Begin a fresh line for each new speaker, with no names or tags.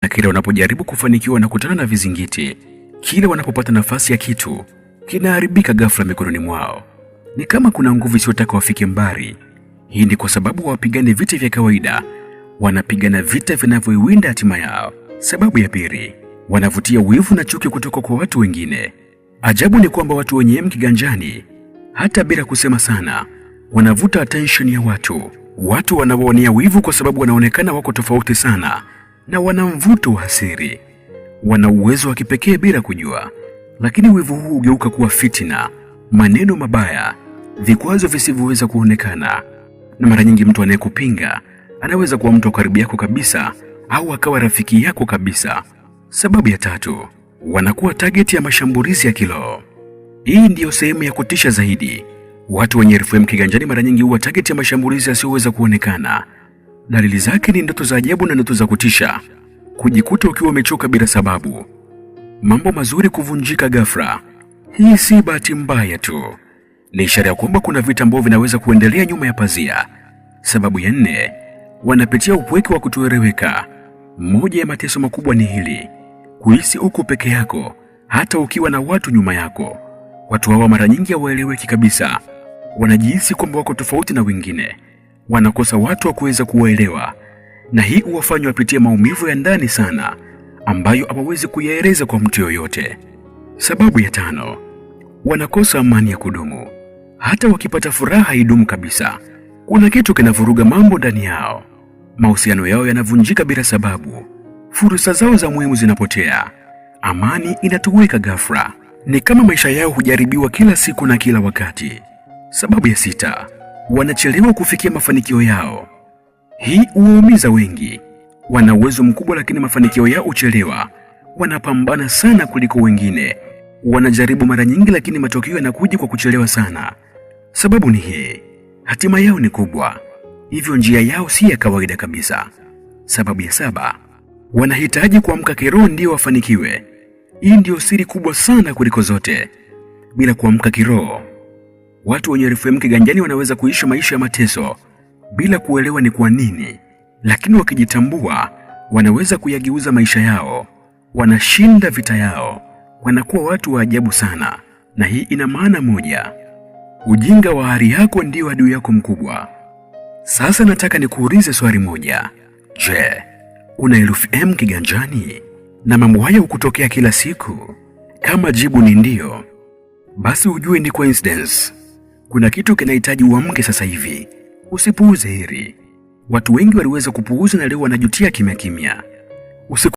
Na kila wanapojaribu kufanikiwa na kutana na vizingiti, kila wanapopata nafasi ya kitu kinaharibika ghafla mikononi mwao. Ni kama kuna nguvu isiyotaka wafike mbali. Hii ni kwa sababu hawapigani vita vya kawaida, wanapigana vita vinavyoiwinda hatima yao. Sababu ya pili, wanavutia wivu na chuki kutoka kwa watu wengine. Ajabu ni kwamba watu wenye kiganjani, hata bila kusema sana, wanavuta attention ya watu. Watu wanawaonea wivu kwa sababu wanaonekana wako tofauti sana na wana mvuto wa asili. Wana uwezo wa kipekee bila kujua, lakini wivu huu hugeuka kuwa fitina, maneno mabaya, vikwazo visivyoweza kuonekana. Na mara nyingi mtu anayekupinga anaweza kuwa mtu wa karibu yako kabisa au akawa rafiki yako kabisa. Sababu ya tatu, wanakuwa target ya mashambulizi ya kiroho. Hii ndiyo sehemu ya kutisha zaidi. Watu wenye RFM kiganjani mara nyingi huwa target ya mashambulizi yasiyoweza kuonekana. Dalili zake ni ndoto za ajabu na ndoto za kutisha, kujikuta ukiwa umechoka bila sababu, mambo mazuri kuvunjika ghafla. Hii si bahati mbaya tu, ni ishara ya kwamba kuna vita ambavyo vinaweza kuendelea nyuma ya pazia. Sababu ya nne, wanapitia upweke wa kutoeleweka. Moja ya mateso makubwa ni hili, kuhisi uko peke yako hata ukiwa na watu nyuma yako. Watu hawa mara nyingi hawaeleweki kabisa, wanajihisi kwamba wako tofauti na wengine, wanakosa watu wa kuweza kuwaelewa, na hii huwafanya wapitie maumivu ya ndani sana ambayo hawawezi kuyaeleza kwa mtu yoyote. Sababu ya tano, wanakosa amani ya kudumu. Hata wakipata furaha haidumu kabisa. Kuna kitu kinavuruga mambo ndani yao. Mahusiano yao yanavunjika bila sababu. Fursa zao za muhimu zinapotea. Amani inatoweka ghafla. Ni kama maisha yao hujaribiwa kila siku na kila wakati. Sababu ya sita, wanachelewa kufikia mafanikio yao. Hii huwaumiza wengi. Wana uwezo mkubwa lakini mafanikio yao huchelewa. Wanapambana sana kuliko wengine. Wanajaribu mara nyingi lakini matokeo yanakuja kwa kuchelewa sana. Sababu ni hii, hatima yao ni kubwa, hivyo njia yao si ya kawaida kabisa. Sababu ya saba, wanahitaji kuamka kiroho ndio wafanikiwe. Hii ndio siri kubwa sana kuliko zote. Bila kuamka kiroho, watu wenye RFM kiganjani wanaweza kuishi maisha ya mateso bila kuelewa ni kwa nini, lakini wakijitambua wanaweza kuyageuza maisha yao. Wanashinda vita yao, wanakuwa watu wa ajabu sana. Na hii ina maana moja, ujinga wa hali yako ndio adui yako mkubwa. Sasa nataka nikuulize swali moja. Je, una RFM kiganjani na mambo haya hukutokea kila siku? Kama jibu ni ndio, basi ujue ni coincidence. Kuna kitu kinahitaji uamke sasa hivi. Usipuuze hili. Watu wengi waliweza kupuuza na leo wanajutia kimya kimya.